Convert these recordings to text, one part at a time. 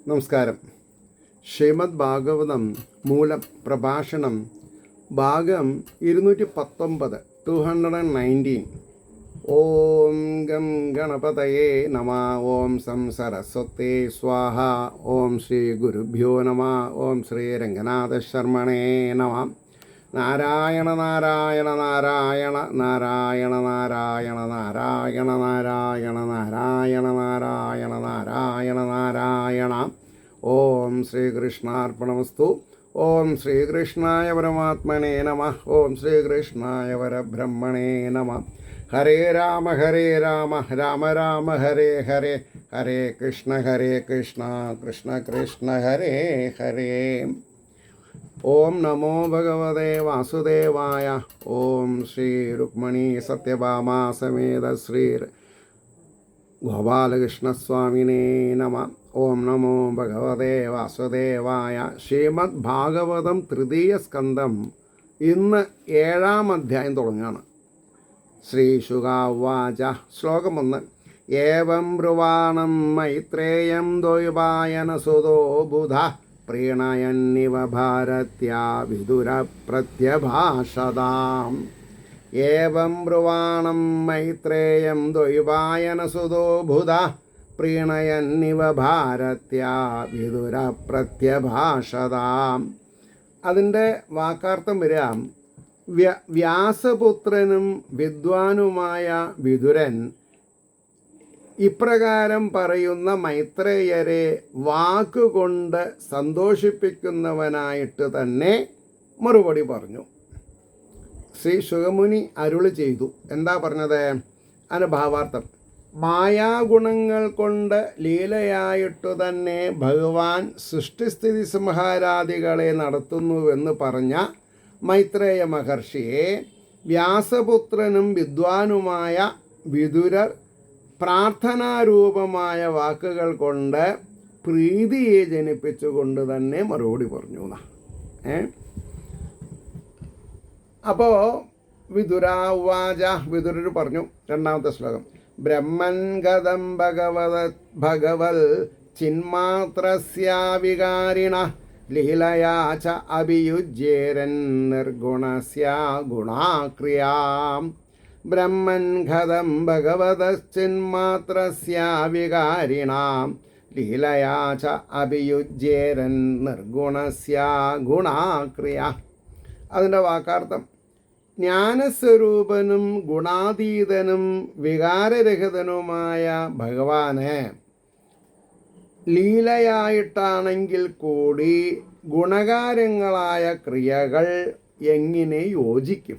നമസ്കാരം. ശ്രീമദ് ഭാഗവതം മൂലം പ്രഭാഷണം ഭാഗം 219 219. ഓം ഗം ഗണപതയേ നമ. ഓം സം സരസ്വതേ സ്വാഹ. ഓം ശ്രീ ഗുരുഭ്യോ നമ. ഓം ശ്രീ രംഗനാഥ ശർമ്മണേ നമ. നാരായണ നാരായണ നാരായണ നാരായണ നാരായണ നാരായണ നാരായണ നാരായണ നാരായണ നാരായണ നാരായണ. ഓം ശ്രീകൃഷ്ണാർപ്പണമസ്തു. ഓം ശ്രീകൃഷ്ണായ പരമാത്മനേ നമ. ഓം ശ്രീകൃഷ്ണായ പരബ്രഹ്മണേ നമ. ഹരേ രാമ രാമ രാമ ഹരേ ഹരേ, ഹരേ കൃഷ്ണ കൃഷ്ണ കൃഷ്ണ ഹരേ ഹരേ. ഓം നമോ ഭഗവതേ വാസുദേവായ. ഓം ശ്രീ രുക്മിണീ സത്യഭാമാ സമേത ശ്രീ ഗോപാലകൃഷ്ണസ്വാമിനേ നമ. ഓം നമോ ഭഗവതേ വാസുദേവായ. ശ്രീമദ് ഭാഗവതം തൃതീയ സ്കന്ധം ഇന്ന് 7-ാം അധ്യായം തുടങ്ങുകയാണ്. ശ്രീ ശുകാവാച. ശ്ലോകം 1. ഏവം ബ്രുവാണം മൈത്രേയം ദ്വൈപായനസുതോ ബുധ പ്രീണയന്നിവ ഭാരത്യാ വിദുര പ്രത്യഭാഷതാം. ഏവം ബ്രുവാണം മൈത്രേയം ദ്വൈപായനസുതോ ബുധ പ്രീണയന്നിവ ഭാരത്യാ വിദുര പ്രത്യഭാഷതാം. അതിൻ്റെ വാക്കാർത്ഥം വരാം. വ്യാസപുത്രനും വിദ്വാനുമായ വിദുരൻ ഇപ്രകാരം പറയുന്ന മൈത്രേയരെ വാക്കുകൊണ്ട് സന്തോഷിപ്പിക്കുന്നവനായിട്ട് തന്നെ മറുപടി പറഞ്ഞു. ശ്രീ ശുകമുനി അരുളി ചെയ്തു. എന്താ പറഞ്ഞത്? അതിന് ഭാവാർത്ഥം: മായാഗുണങ്ങൾ കൊണ്ട് ലീലയായിട്ടു തന്നെ ഭഗവാൻ സൃഷ്ടിസ്ഥിതി സംഹാരാദികളെ നടത്തുന്നുവെന്ന് പറഞ്ഞ മൈത്രേയ മഹർഷിയെ വ്യാസപുത്രനും വിദ്വാനുമായ വിദുരർ പ്രാർത്ഥനാരൂപമായ വാക്കുകൾ കൊണ്ട് പ്രീതിയെ ജനിപ്പിച്ചുകൊണ്ട് തന്നെ മറുപടി പറഞ്ഞു. അപ്പോൾ വിദുരാവാച. വിദുരർ പറഞ്ഞു. 2-ാമത്തെ ശ്ലോകം. ബ്രഹ്മൻ ഗതം ഭഗവൽ ചിന്മാത്രസ്യാവികാരിണ ലീലയാ ച അഭിയുജ്യേരൻ നിർഗുണസ്യ ഗുണാക്രിയാം. ബ്രഹ്മൻ ഘതം ഭഗവതശ്ചിന്മാത്രസ്യാവികാരിണാം ലീലയാ ച അഭിയുജ്യേരൻ നിർഗുണസ്യ ഗുണാക്രിയ. അതിൻ്റെ വാക്കാർത്ഥം: ജ്ഞാനസ്വരൂപനും ഗുണാതീതനും വികാരരഹിതനുമായ ഭഗവാന് ലീലയായിട്ടാണെങ്കിൽ കൂടി ഗുണകാരങ്ങളായ ക്രിയകൾ എങ്ങനെ യോജിക്കും?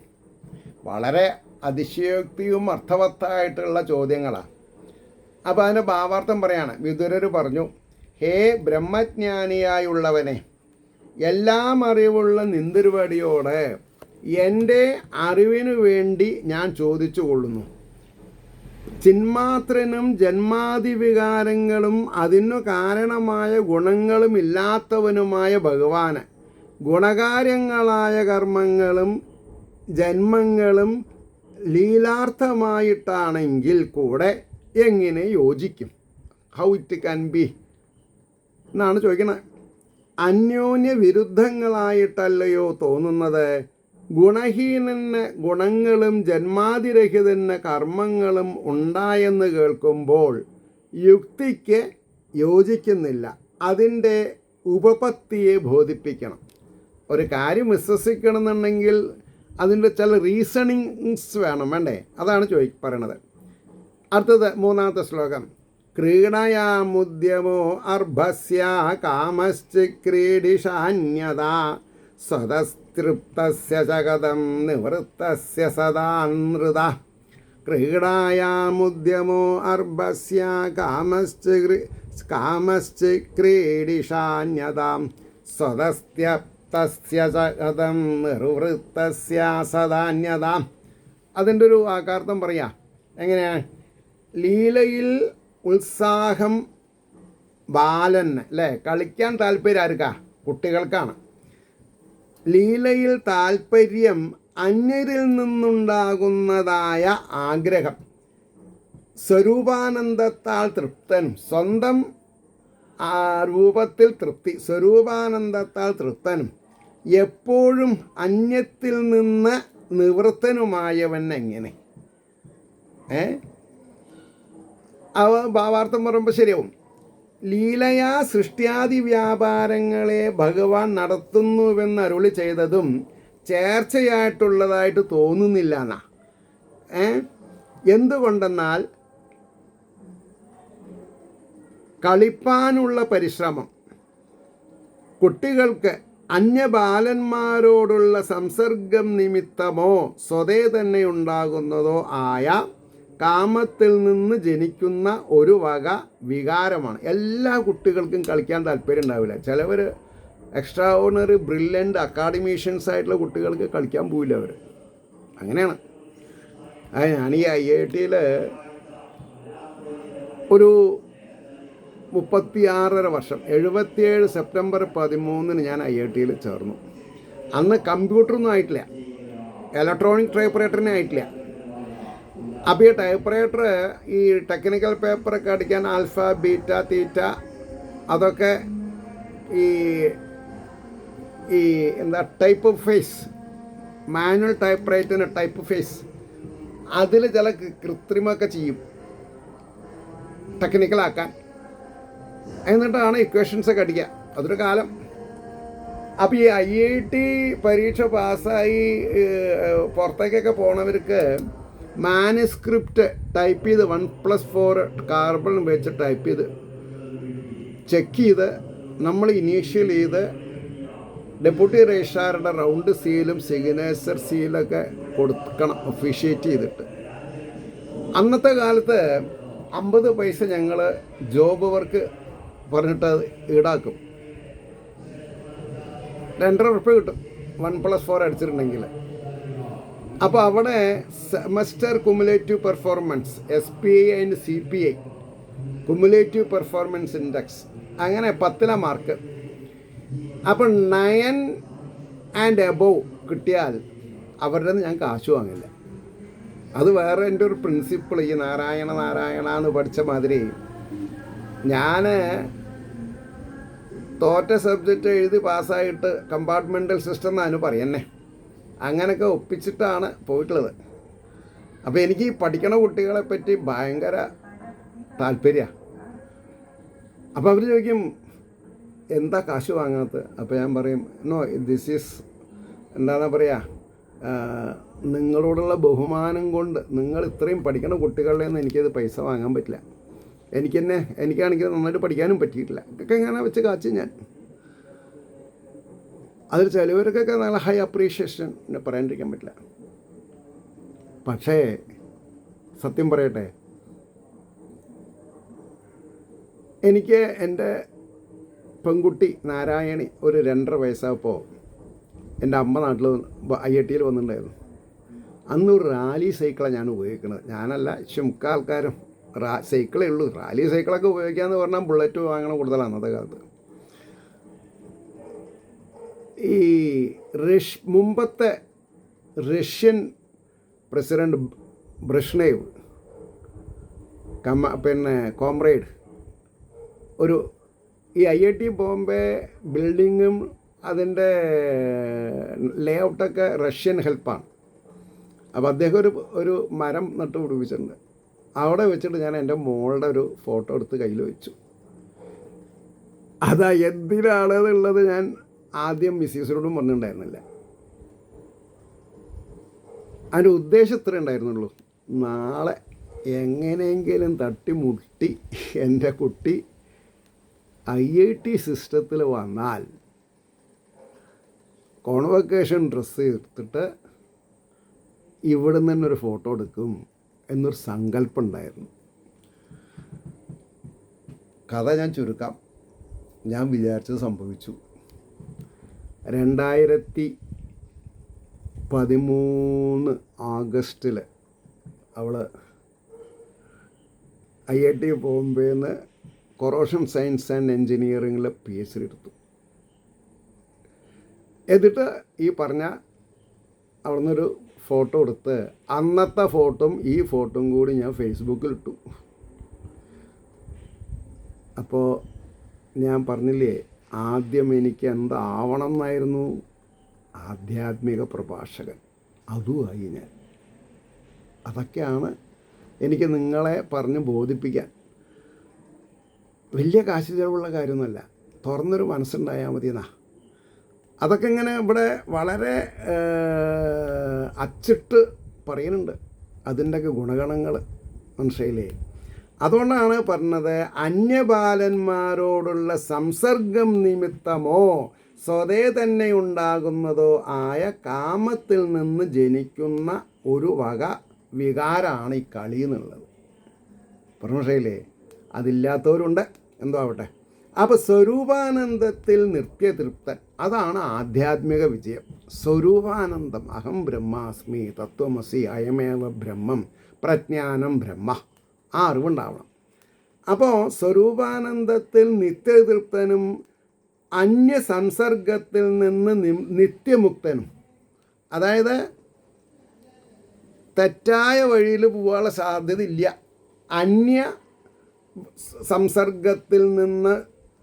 വളരെ അതിശയോക്തിയും അർത്ഥവത്തായിട്ടുള്ള ചോദ്യങ്ങളാണ്. അപ്പോൾ അതിൻ്റെ ഭാവാർത്ഥം പറയാണ്. വിദുരർ പറഞ്ഞു: ഹേ ബ്രഹ്മജ്ഞാനിയായുള്ളവനെ, എല്ലാം അറിവുള്ള നിന്തിരുവടിയോട് എൻ്റെ അറിവിനു വേണ്ടി ഞാൻ ചോദിച്ചു കൊള്ളുന്നു. ചിന്മാത്രനും ജന്മാദിവികാരങ്ങളും അതിനു കാരണമായ ഗുണങ്ങളും ഇല്ലാത്തവനുമായ ഭഗവാന് ഗുണകാര്യങ്ങളായ കർമ്മങ്ങളും ജന്മങ്ങളും ലീലാർത്ഥമായിട്ടാണെങ്കിൽ കൂടെ എങ്ങനെ യോജിക്കും? ഹൗ ഇറ്റ് ക്യാൻ ബി എന്നാണ് ചോദിക്കുന്നത്. അന്യോന്യ വിരുദ്ധങ്ങളായിട്ടല്ലയോ തോന്നുന്നത്? ഗുണഹീനന് ഗുണങ്ങളും ജന്മാതിരഹിതന് കർമ്മങ്ങളും ഉണ്ടായെന്ന് കേൾക്കുമ്പോൾ യുക്തിക്ക് യോജിക്കുന്നില്ല. അതിൻ്റെ ഉപപത്തിയെ ബോധിപ്പിക്കണം. ഒരു കാര്യം വിശ്വസിക്കണമെന്നുണ്ടെങ്കിൽ അതിൻ്റെ ചില റീസണിങ്സ് വേണ്ടേ? അതാണ് പറയണത്. അടുത്തത് 3-ാമത്തെ ശ്ലോകം. ക്രീഡയാമുദ്യമോ അർഭസ്യ കാമശ്ച ക്രീഡിഷാന്യത സ്വതസ്തൃപ്തസ്യ ജഗതം നിവൃത്തസ്യ സദാ നൃത. ക്രീഡായാമുദ്യമോ അർഭസ്യ കാമശ്ച ക്രീഡിഷാന്യത സ്വതസ്തൃപ്തസ്യ ജഗതം നിവൃത്തസ്യ സദാന്യത. അതിൻ്റെ ഒരു വാക്കാർത്ഥം പറയാം. എങ്ങനെയാണ്? ലീലയിൽ ഉത്സാഹം ബാലന് അല്ലേ? കളിക്കാൻ താല്പര്യം ആർക്കാ? കുട്ടികൾക്കാണ്. ലീലയിൽ താല്പര്യം അന്യരിൽ നിന്നുണ്ടാകുന്നതായ ആഗ്രഹം. സ്വരൂപാനന്ദത്താൽ തൃപ്തനും സ്വന്തം ആ രൂപത്തിൽ തൃപ്തി, സ്വരൂപാനന്ദത്താൽ തൃപ്തനും എപ്പോഴും അന്യത്തിൽ നിന്ന് നിവൃത്തനുമായവൻ എങ്ങനെ? ഭാവാർത്ഥം പറയുമ്പോൾ ശരിയാവും. ലീലയാ സൃഷ്ട്യാദി വ്യാപാരങ്ങളെ ഭഗവാൻ നടത്തുന്നുവെന്ന് അരുളി ചെയ്തതും ചേർച്ചയായിട്ടുള്ളതായിട്ട് തോന്നുന്നില്ല എന്നാ. എന്തുകൊണ്ടെന്നാൽ കളിപ്പാനുള്ള പരിശ്രമം, കുട്ടികൾക്ക് അന്യബാലന്മാരോടുള്ള സംസർഗം നിമിത്തമോ സ്വതേ തന്നെ ഉണ്ടാകുന്നതോ ആയ കാമത്തിൽ നിന്ന് ജനിക്കുന്ന ഒരു വക വികാരമാണ്. എല്ലാ കുട്ടികൾക്കും കളിക്കാൻ താല്പര്യം ഉണ്ടാവില്ല. ചിലവർ എക്സ്ട്രാ ഓർഡിനറി ബ്രില്യൻ്റ് അക്കാഡമീഷ്യൻസ് ആയിട്ടുള്ള കുട്ടികൾക്ക് കളിക്കാൻ പോവില്ല. അവർ അങ്ങനെയാണ്. ഞാൻ ഈ IIT-യിൽ ഒരു 36.5 വർഷം, 77 സെപ്റ്റംബർ 13 ഞാൻ IIT-ൽ ചേർന്നു. അന്ന് കമ്പ്യൂട്ടറൊന്നും ആയിട്ടില്ല, ഇലക്ട്രോണിക് ടൈപ്പ് റൈറ്ററിനെ ആയിട്ടില്ല. അപ്പോൾ ഈ ടൈപ്പ് റൈറ്റർ ഈ ടെക്നിക്കൽ പേപ്പറൊക്കെ അടിക്കാൻ ആൽഫ, ബീറ്റ, തീറ്റ അതൊക്കെ ഈ എന്താ ടൈപ്പ് ഫേസ്, മാനുവൽ ടൈപ്പ് റൈറ്ററിന് ടൈപ്പ് ഫേസ്, അതിൽ ചില കൃത്രിമൊക്കെ ചെയ്യും ടെക്നിക്കലാക്കാൻ. എന്നിട്ടാണ് ഇക്വേഷൻസൊക്കെ അടിക്കുക. അതൊരു കാലം. അപ്പോൾ ഈ IIT പരീക്ഷ പാസ്സായി പുറത്തേക്കൊക്കെ പോണവർക്ക് മാനുസ്ക്രിപ്റ്റ് ടൈപ്പ് ചെയ്ത് 1+4 കാർബൺ വെച്ച് ടൈപ്പ് ചെയ്ത് ചെക്ക് ചെയ്ത് നമ്മൾ ഇനീഷ്യൽ ചെയ്ത് ഡെപ്യൂട്ടി രജിസ്ട്രാറുടെ റൗണ്ട് സീലും സിഗ്നേച്ചർ സീലൊക്കെ കൊടുക്കണം ഒഫീഷ്യേറ്റ് ചെയ്തിട്ട്. അന്നത്തെ കാലത്ത് 50 പൈസ ഞങ്ങൾ ജോബ് വർക്ക് പറഞ്ഞിട്ട് ഈടാക്കും. 2.5 ഉറുപ്പ്യ കിട്ടും 1+4 അടിച്ചിട്ടുണ്ടെങ്കിൽ. അപ്പോൾ അവിടെ semester cumulative performance, SPI and CPI, cumulative performance index, അങ്ങനെ 10 മാർക്ക്. അപ്പോൾ 9 ആൻഡ് എബോവ് കിട്ടിയാൽ അവരുടെ ഞാൻ കാശ് വാങ്ങില്ല. അത് വേറെ എൻ്റെ ഒരു പ്രിൻസിപ്പിൾ. ഈ നാരായണ എന്ന് പഠിച്ച മാതിരി ഞാൻ തോറ്റ സബ്ജക്റ്റ് എഴുതി പാസ്സായിട്ട് കമ്പാർട്ട്മെൻ്റൽ സിസ്റ്റം എന്നാണ് പറയുന്നേ. അങ്ങനെയൊക്കെ ഒപ്പിച്ചിട്ടാണ് പോയിട്ടുള്ളത്. അപ്പോൾ എനിക്ക് ഈ പഠിക്കണ കുട്ടികളെ പറ്റി ഭയങ്കര താല്പര്യമാണ്. അപ്പോൾ അവർ ചോദിക്കും എന്താ കാശ് വാങ്ങാത്തത്? അപ്പോൾ ഞാൻ പറയും നോ, ദിസ് ഈസ് എന്താണെന്നാ പറയുക, നിങ്ങളോടുള്ള ബഹുമാനം കൊണ്ട്, നിങ്ങൾ ഇത്രയും പഠിക്കണ കുട്ടികളുടെ നിന്ന് എനിക്കത് പൈസ വാങ്ങാൻ പറ്റില്ല. എനിക്കാണെങ്കിൽ നന്നായിട്ട് പഠിക്കാനും പറ്റിയിട്ടില്ല. ഇതൊക്കെ ഇങ്ങനെ വെച്ച് കാച്ചു ഞാൻ. അതിൽ ചിലവർക്കൊക്കെ നല്ല ഹൈ അപ്രീഷിയേഷൻ പറയാണ്ടിരിക്കാൻ പറ്റില്ല. പക്ഷേ സത്യം പറയട്ടെ, എനിക്ക് എൻ്റെ പെൺകുട്ടി നാരായണി ഒരു 2.5 വയസ്സായപ്പോൾ എൻ്റെ അമ്മ നാട്ടിൽ IIT-യിൽ വന്നിട്ടുണ്ടായിരുന്നു. അന്ന് ഒരു റാലി സൈക്കിളാണ് ഞാൻ ഉപയോഗിക്കുന്നത്. ഞാനല്ല, മിക്ക ആൾക്കാരും സൈക്കിളേ ഉള്ളൂ. റാലി സൈക്കിളൊക്കെ ഉപയോഗിക്കാമെന്ന് പറഞ്ഞാൽ ബുള്ളറ്റ് വാങ്ങണ കൂടുതലാണ് അന്നത്തെ കാലത്ത്. ഈ മുമ്പത്തെ റഷ്യൻ പ്രസിഡൻറ്റ് ബ്രഷ്നേവ് കോമ്രേഡ് ഈ IIT ബോംബെ ബിൽഡിങ്ങും അതിൻ്റെ ലേഔട്ടൊക്കെ റഷ്യൻ ഹെൽപ്പാണ്. അപ്പോൾ അദ്ദേഹം ഒരു മരം നട്ട് പിടിപ്പിച്ചിട്ടുണ്ട്. അവിടെ വെച്ചിട്ട് ഞാൻ എൻ്റെ മോളുടെ ഒരു ഫോട്ടോ എടുത്ത് കയ്യിൽ വെച്ചു. അതാ എന്തിനാണെന്നുള്ളത് ഞാൻ ആദ്യം മിസ്സീസിനോടും പറഞ്ഞിട്ടുണ്ടായിരുന്നില്ല. അതിൻ്റെ ഉദ്ദേശം ഇത്രേ ഉണ്ടായിരുന്നുള്ളൂ, നാളെ എങ്ങനെയെങ്കിലും തട്ടിമുട്ടി എൻ്റെ കുട്ടി IIT സിസ്റ്റത്തിൽ വന്നാൽ കോൺവൊക്കേഷൻ ഡ്രസ്സ് എടുത്തിട്ട് ഇവിടെ നിന്ന് തന്നെ ഒരു ഫോട്ടോ എടുക്കും എന്നൊരു സങ്കല്പം ഉണ്ടായിരുന്നു. കഥ ഞാൻ ചുരുക്കാം. ഞാൻ വിചാരിച്ചത് സംഭവിച്ചു. 2013 ആഗസ്റ്റിൽ അവൾ IIT ബോംബെന്ന് കൊറോഷൻ സയൻസ് ആൻഡ് എൻജിനീയറിങ്ങിൽ PhD എടുത്തു. എന്നിട്ട് ഈ പറഞ്ഞ അവിടെ നിന്നൊരു ഫോട്ടോ എടുത്ത് അന്നത്തെ ഫോട്ടോയും ഈ ഫോട്ടോയും കൂടി ഞാൻ ഫേസ്ബുക്കിൽ ഇട്ടു. അപ്പോൾ ഞാൻ പറഞ്ഞില്ലേ, ആദ്യം എനിക്ക് എന്താവണം എന്നായിരുന്നു? ആധ്യാത്മിക പ്രഭാഷകൻ. അതുമായി ഞാൻ. അതൊക്കെയാണ് എനിക്ക് നിങ്ങളെ പറഞ്ഞ് ബോധിപ്പിക്കാൻ. വലിയ കാശ് ചിലവുള്ള കാര്യമൊന്നുമല്ല, തുറന്നൊരു മനസ്സുണ്ടായാൽ മതി എന്നാ. അതൊക്കെ ഇങ്ങനെ ഇവിടെ വളരെ അച്ചിട്ട് പറയുന്നുണ്ട്, അതിൻ്റെയൊക്കെ ഗുണഗണങ്ങൾ മനസ്സിലായില്ലേ. അതുകൊണ്ടാണ് പറഞ്ഞത്, അന്യബാലന്മാരോടുള്ള സംസർഗം നിമിത്തമോ സ്വതേ തന്നെ ഉണ്ടാകുന്നതോ ആയ കാമത്തിൽ നിന്ന് ജനിക്കുന്ന ഒരു വക വികാരമാണ് ഈ കളി എന്നുള്ളത്. മനസ്സിലായില്ലേ. അതില്ലാത്തവരുണ്ട്, എന്തോ ആവട്ടെ. അപ്പോൾ സ്വരൂപാനന്ദത്തിൽ നിത്യതൃപ്തൻ, അതാണ് ആധ്യാത്മിക വിജയം. സ്വരൂപാനന്ദം, അഹം ബ്രഹ്മാസ്മി തത്വമസി അയമേവ ബ്രഹ്മം പ്രജ്ഞാനം ബ്രഹ്മ, ആ അറിവുണ്ടാവണം. അപ്പോൾ സ്വരൂപാനന്ദത്തിൽ നിത്യതൃപ്തനും അന്യ സംസർഗത്തിൽ നിന്ന് നിത്യമുക്തനും, അതായത് തെറ്റായ വഴിയിൽ പോകാനുള്ള സാധ്യതയില്ല. അന്യ സംസർഗത്തിൽ നിന്ന്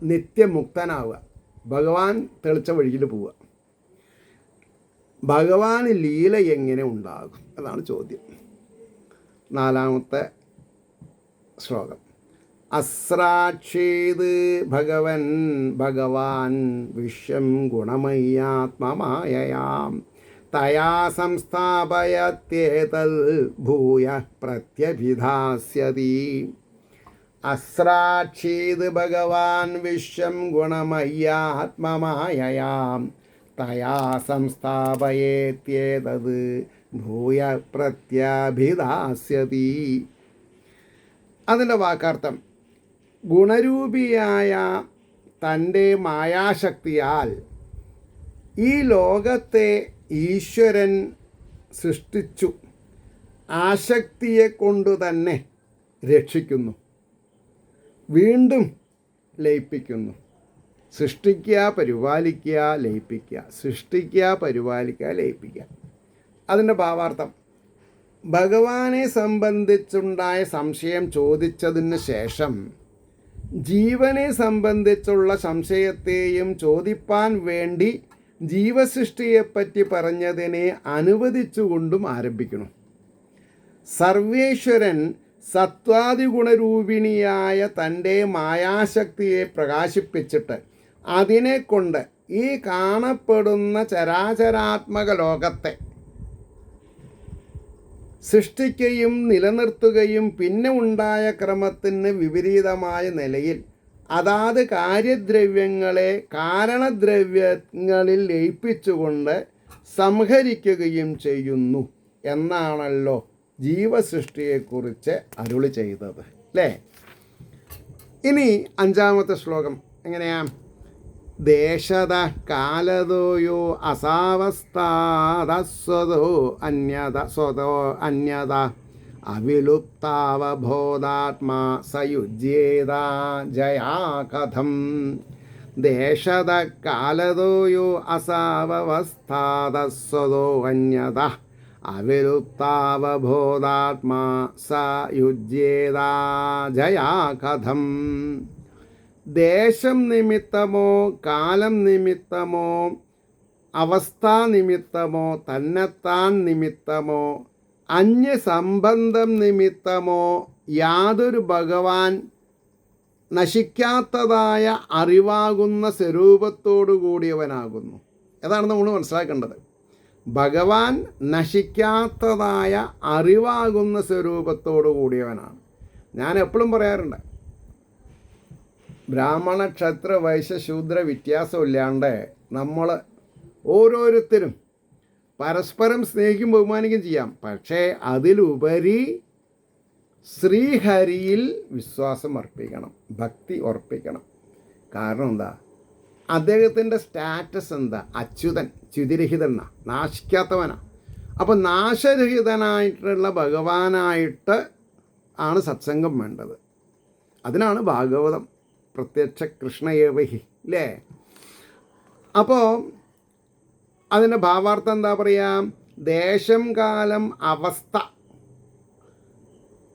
നിത്യമുക്തനാവുക, ഭഗവാൻ തെളിച്ച വഴിയിൽ പോവുക. ഭഗവാന് ലീല എങ്ങനെ ഉണ്ടാകും? അതാണ് ചോദ്യം. 4ാമത്തെ ശ്ലോകം. അസ്രാക്ഷേത് ഭഗവാൻ വിശ്വം ഗുണമയ്യാത്മമായയാം തയാ സംസ്ഥാപയത്യേതൽ ഭൂയ പ്രത്യഭിധാസ്യതി. അസ്രാക്ഷീത് ഭഗവാൻ വിശ്വം ഗുണമയ്യാത്മമായയാം തയാ സംസ്ഥാപയേത്യേതത് ഭൂയ പ്രത്യഭിധാസ്യതി. അതിൻ്റെ വാക്കാർത്ഥം, ഗുണരൂപിയായ തൻ്റെ മായാശക്തിയാൽ ഈ ലോകത്തെ ഈശ്വരൻ സൃഷ്ടിച്ചു. ആശക്തിയെ കൊണ്ടു തന്നെ രക്ഷിക്കുന്നു, വീണ്ടും ലയിപ്പിക്കുന്നു. സൃഷ്ടിക്കുക, പരിപാലിക്കുക, ലയിപ്പിക്കുക, സൃഷ്ടിക്കുക, പരിപാലിക്കുക, ലയിപ്പിക്കുക. അതിൻ്റെ ഭാവാർത്ഥം, ഭഗവാനെ സംബന്ധിച്ചുണ്ടായ സംശയം ചോദിച്ചതിന് ശേഷം ജീവനെ സംബന്ധിച്ചുള്ള സംശയത്തെയും ചോദിപ്പാൻ വേണ്ടി ജീവസൃഷ്ടിയെപ്പറ്റി പറഞ്ഞതിനെ അനുവദിച്ചുകൊണ്ടും ആരംഭിക്കണം. സർവേശ്വരൻ സത്വാദിഗുണരൂപിണിയായ തൻ്റെ മായാശക്തിയെ പ്രകാശിപ്പിച്ചിട്ട് അതിനെക്കൊണ്ട് ഈ കാണപ്പെടുന്ന ചരാചരാത്മക ലോകത്തെ സൃഷ്ടിക്കുകയും നിലനിർത്തുകയും പിന്നെ ഉണ്ടായ ക്രമത്തിന് വിപരീതമായ നിലയിൽ അതാത് കാര്യദ്രവ്യങ്ങളെ കാരണദ്രവ്യങ്ങളിൽ ലയിപ്പിച്ചുകൊണ്ട് സംഹരിക്കുകയും ചെയ്യുന്നു എന്നാണല്ലോ ജീവസൃഷ്ടിയെക്കുറിച്ച് അരുളി ചെയ്തത്, അല്ലേ? ഇനി 5ാമത്തെ ശ്ലോകം എങ്ങനെയാ? ദേശത കാലതോയോ അസാവസ്ഥാദസ്വതോ അന്യത സ്വതോ അന്യത അവിലുപ്താവബോധാത്മാ സയുജ്യേതാ ജയാ കഥം. ദേശത കാലതോയോ അസാവസ്ഥാദസ്വതോ അന്യത അവിലുപ്താവബോധാത്മാ സയുജ്യേതാ ജയാ കഥം. ദേശം നിമിത്തമോ കാലം നിമിത്തമോ അവസ്ഥാ നിമിത്തമോ തന്നെത്താൻ നിമിത്തമോ അന്യസംബന്ധം നിമിത്തമോ യാതൊരു ഭഗവാൻ നശിക്കാത്തതായ അറിവാകുന്ന സ്വരൂപത്തോടു കൂടിയവനാകുന്നു. അതാണ് നമ്മൾ മനസ്സിലാക്കേണ്ടത്. ഭഗവാൻ നശിക്കാത്തതായ അറിവാകുന്ന സ്വരൂപത്തോടു കൂടിയവനാണ്. ഞാൻ എപ്പോഴും പറയാറുണ്ട്, ബ്രാഹ്മണ ക്ഷത്ര വൈശ്യ ശൂദ്ര വ്യത്യാസമില്ലാണ്ട് നമ്മൾ ഓരോരുത്തരും പരസ്പരം സ്നേഹിക്കും ബഹുമാനിക്കും ചെയ്യാം. പക്ഷേ അതിലുപരി ശ്രീഹരിയിൽ വിശ്വാസം അർപ്പിക്കണം, ഭക്തി ഉറപ്പിക്കണം. കാരണം എന്താ? അദ്ദേഹത്തിൻ്റെ സ്റ്റാറ്റസ് എന്താ? അച്യുതൻ, ച്യുതിരഹിതനാ, നാശിക്കാത്തവനാ. അപ്പോൾ നാശരഹിതനായിട്ടുള്ള ഭഗവാനായിട്ട് ആണ് സത്സംഗം വേണ്ടത്. അതിനാണ് ഭാഗവതം പ്രത്യക്ഷ കൃഷ്ണയേവഹി, അല്ലേ? അപ്പോൾ അതിൻ്റെ ഭാവാർത്ഥം എന്താ പറയുക? ദേശം കാലം അവസ്ഥ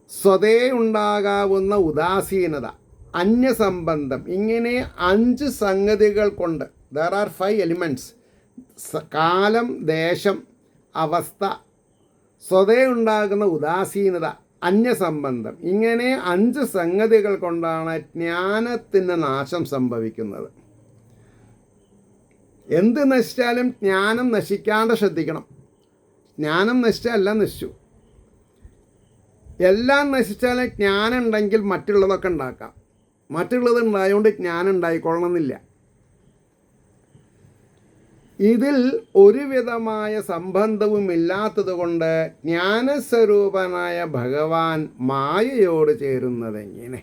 സ്വതേ ഉണ്ടാകാവുന്ന ഉദാസീനത, അന്യസംബന്ധം, ഇങ്ങനെ 5 സംഗതികൾ കൊണ്ട്, ദർ ആർ 5 എലിമെൻറ്റ്സ്, കാലം, ദേശം, അവസ്ഥ, സ്വതേ ഉണ്ടാകുന്ന ഉദാസീനത, അന്യസംബന്ധം, ഇങ്ങനെ 5 സംഗതികൾ കൊണ്ടാണ് ജ്ഞാനത്തിന് നാശം സംഭവിക്കുന്നത്. എന്ത് നശിച്ചാലും ജ്ഞാനം നശിക്കാണ്ട് ശ്രദ്ധിക്കണം. ജ്ഞാനം നശിച്ചാൽ എല്ലാം നശിച്ചു. എല്ലാം നശിച്ചാൽ ജ്ഞാനം ഉണ്ടെങ്കിൽ മറ്റുള്ളതൊക്കെ ഉണ്ടാക്കാം. മറ്റുള്ളത് ഉണ്ടായതുകൊണ്ട് ജ്ഞാനം ഉണ്ടായിക്കൊള്ളണമെന്നില്ല. ഇതിൽ ഒരുവിധമായ സംബന്ധവുമില്ലാത്തത് കൊണ്ട് ജ്ഞാനസ്വരൂപനായ ഭഗവാൻ മായയോട് ചേരുന്നതെങ്ങനെ?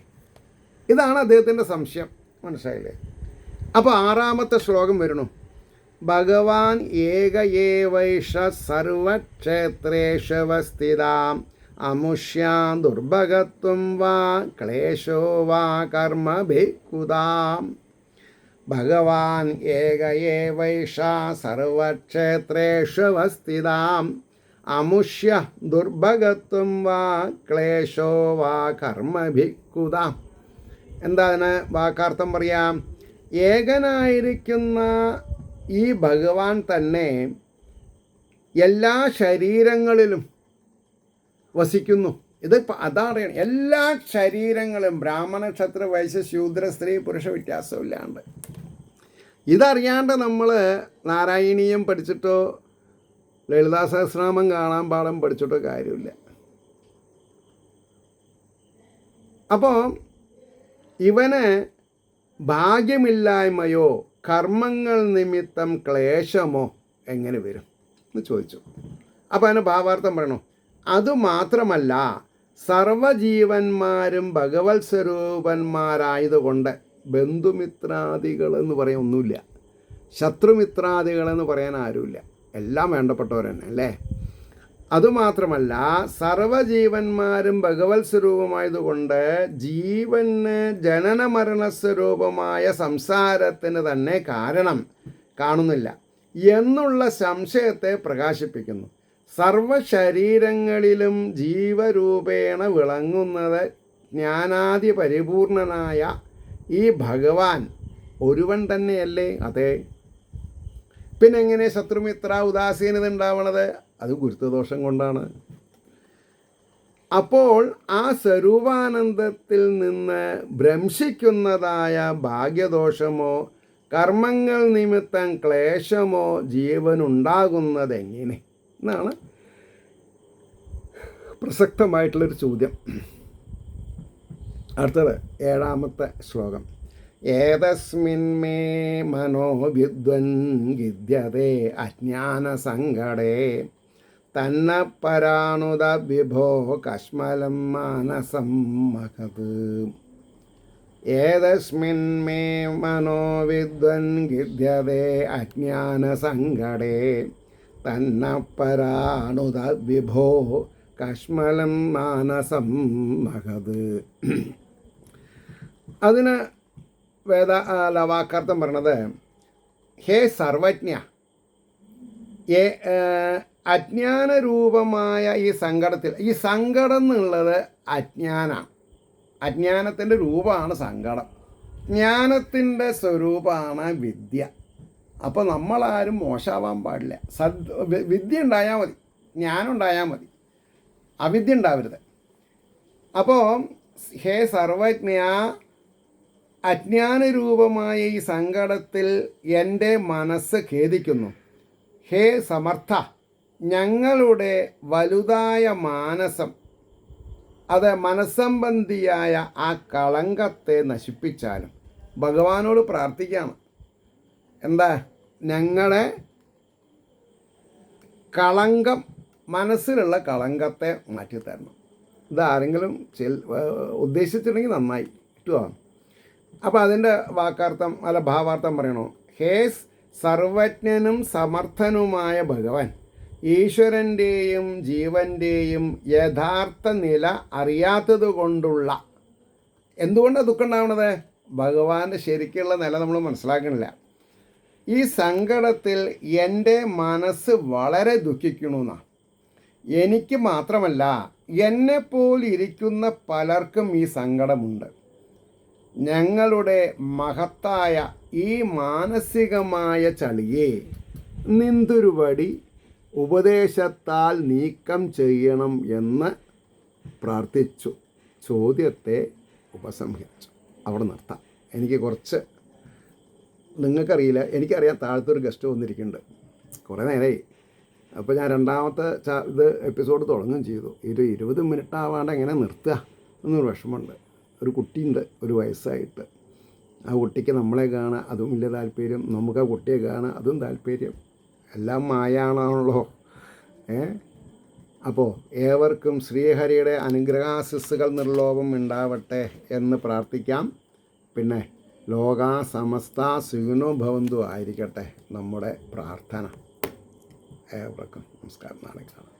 ഇതാണ് അദ്ദേഹത്തിൻ്റെ സംശയം. മനസ്സിലായില്ലേ? അപ്പോൾ 6ാമത്തെ ശ്ലോകം വരണു. ഭഗവാൻ ഏക ഏവൈഷ സർവക്ഷേത്രേഷു സ്ഥിതാം അമുഷ്യാം ദുർഭഗത്വം വാ ക്ലേശോ വാ കർമ്മഭിക്കുതാം. ഭഗവാൻ ഏക ഏവൈഷ സർവക്ഷേത്രേഷു സ്ഥിതാം അമുഷ്യ ദുർഭഗത്വം വാ ക്ലേശോ വാ കർമ്മഭിക്കുതാം. എന്താ അതിന് വാക്കാർത്ഥം പറയാം? ഏകനായിരിക്കുന്ന ഈ ഭഗവാൻ തന്നെ എല്ലാ ശരീരങ്ങളിലും വസിക്കുന്നു. ഇത് അതറിയണം. എല്ലാ ശരീരങ്ങളും, ബ്രാഹ്മണ, ക്ഷത്ര, വൈശ്യ, ശൂദ്ര, സ്ത്രീ, പുരുഷ വ്യത്യാസമില്ലാണ്ട്. ഇതറിയാണ്ട് നമ്മൾ നാരായണീയം പഠിച്ചിട്ടോ ലളിതാ സഹസ്രനാമം കാണാൻ പാഠം പഠിച്ചിട്ടോ കാര്യമില്ല. അപ്പോൾ ഇവന് ഭാഗ്യമില്ലായ്മയോ കർമ്മങ്ങൾ നിമിത്തം ക്ലേശമോ എങ്ങനെ വരും എന്ന് ചോദിച്ചു. അപ്പോൾ അതിന് ഭാവാർത്ഥം പറയണോ? അതുമാത്രമല്ല, സർവജീവന്മാരും ഭഗവത് സ്വരൂപന്മാരായതുകൊണ്ട് ബന്ധുമിത്രാദികൾ എന്ന് പറയാൻ ഒന്നുമില്ല, ശത്രുമിത്രാദികളെന്ന് പറയാൻ ആരുമില്ല, എല്ലാം വേണ്ടപ്പെട്ടവർ തന്നെ അല്ലേ. അതുമാത്രമല്ല, സർവജീവന്മാരും ഭഗവത് സ്വരൂപമായതുകൊണ്ട് ജീവന് ജനന മരണസ്വരൂപമായ സംസാരത്തിന് തന്നെ കാരണം കാണുന്നില്ല എന്നുള്ള സംശയത്തെ പ്രകാശിപ്പിക്കുന്നു. സർവശരീരങ്ങളിലും ജീവരൂപേണ വിളങ്ങുന്നത് ജ്ഞാനാദി പരിപൂർണനായ ഈ ഭഗവാൻ ഒരുവൻ തന്നെയല്ലേ? അതെ. പിന്നെ എങ്ങനെ ശത്രുമിത്ര ഉദാസീനത ഉണ്ടാവണത്? അത് ഗുരുത്വദോഷം കൊണ്ടാണ്. അപ്പോൾ ആ സ്വരൂപാനന്ദത്തിൽ നിന്ന് ഭ്രംശിക്കുന്നതായ ഭാഗ്യദോഷമോ കർമ്മങ്ങൾ നിമിത്തം ക്ലേശമോ ജീവനുണ്ടാകുന്നതെങ്ങനെ എന്നാണ് പ്രസക്തമായിട്ടുള്ളൊരു ചോദ്യം. അടുത്തത് 7ാമത്തെ ശ്ലോകം. ഏതസ്മിന്മേ മനോ വിദ്വൻ ഗിദ്യതേ അജ്ഞാനസങ്കടേ തന്നപരാണുത വിഭോ കശ്മലം മാനസം മഹത്. ഏതസ്മിന്മേ മനോ വിദ്വൻ ഗിദ്യതേ അജ്ഞാനസങ്കടേ തന്നപരാണുത വിഭോ കശ്മലം മാനസം മഹത്. അതിന് വാക്കാർത്ഥം പറയണത്, ഹേ സർവജ്ഞ, അജ്ഞാനരൂപമായ ഈ സങ്കടത്തിൽ, ഈ സങ്കടം എന്നുള്ളത് അജ്ഞാനാണ്. അജ്ഞാനത്തിൻ്റെ രൂപമാണ് സങ്കടം. ജ്ഞാനത്തിൻ്റെ സ്വരൂപമാണ് വിദ്യ. അപ്പോൾ നമ്മളാരും മോശമാവാൻ പാടില്ല. വിദ്യ ഉണ്ടായാൽ മതി, ജ്ഞാനം ഉണ്ടായാൽ മതി, അവിദ്യ ഉണ്ടാവരുത്. അപ്പോൾ ഹേ സർവജ്ഞ, അജ്ഞാനരൂപമായ ഈ സങ്കടത്തിൽ എൻ്റെ മനസ്സ് ഖേദിക്കുന്നു. ഹേ സമർത്ഥ, ഞങ്ങളുടെ വലുതായ മാനസം, അത് മനസ്സംബന്ധിയായ ആ കളങ്കത്തെ നശിപ്പിച്ചാലും. ഭഗവാനോട് പ്രാർത്ഥിക്കുകയാണ്. എന്താ? ഞങ്ങളെ കളങ്കം, മനസ്സിലുള്ള കളങ്കത്തെ മാറ്റിത്തരണം. ഇതാരെങ്കിലും ഉദ്ദേശിച്ചിട്ടുണ്ടെങ്കിൽ നന്നായി കിട്ടുക. അപ്പോൾ അതിൻ്റെ വാക്കാർത്ഥം ഭാവാർത്ഥം പറയണോ? ഹേ സർവജ്ഞനും സമർത്ഥനുമായ ഭഗവാൻ, ഈശ്വരൻ്റെയും ജീവൻ്റെയും യഥാർത്ഥ നില അറിയാത്തത് കൊണ്ടുള്ള, എന്തുകൊണ്ടാണ് ദുഃഖം ഉണ്ടാവുന്നത്? ഭഗവാന്റെ ശരിക്കുള്ള നില നമ്മൾ മനസ്സിലാക്കണില്ല. ഈ സങ്കടത്തിൽ എൻ്റെ മനസ്സ് വളരെ ദുഃഖിക്കണമെന്നാണ്. എനിക്ക് മാത്രമല്ല, എന്നെപ്പോലിരിക്കുന്ന പലർക്കും ഈ സങ്കടമുണ്ട്. ഞങ്ങളുടെ മഹത്തായ ഈ മാനസികമായ ചളിയെ നിന്തൊരുപടി ഉപദേശത്താൽ നീക്കം ചെയ്യണം എന്ന് പ്രാർത്ഥിച്ചു. ചോദ്യത്തെ ഉപസംഹരിച്ചു. അവിടെ നിർത്താം. എനിക്ക് കുറച്ച്, നിങ്ങൾക്കറിയില്ല, എനിക്കറിയാം താഴത്തൊരു ഗസ്റ്റ് വന്നിരിക്കുന്നുണ്ട്. കുറേ നേരമായി. അപ്പോൾ ഞാൻ രണ്ടാമത്തെ ഇത് എപ്പിസോഡ് തുടങ്ങുകയും ചെയ്തു. 20 മിനിറ്റ് ആവാണ്ട് എങ്ങനെ നിർത്തുക എന്നൊരു വിഷമമുണ്ട്. ഒരു കുട്ടിയുണ്ട്, ഒരു വയസ്സായിട്ട്. ആ കുട്ടിക്ക് നമ്മളെ കാണുക അതും വലിയ താല്പര്യം, നമുക്ക് ആ കുട്ടിയെ കാണുക അതും താല്പര്യം. എല്ലാം മായാണാണല്ലോ. അപ്പോൾ ഏവർക്കും ശ്രീഹരിയുടെ അനുഗ്രഹാശിസ്സുകൾ നിർലോഭം ഉണ്ടാവട്ടെ എന്ന് പ്രാർത്ഥിക്കാം. പിന്നെ ലോകാ സമസ്ത സുഖിനോ ഭവന്തു ആയിരിക്കട്ടെ നമ്മുടെ പ്രാർത്ഥന. ഏവർക്കും നമസ്കാരം. നാളെ കാണാം.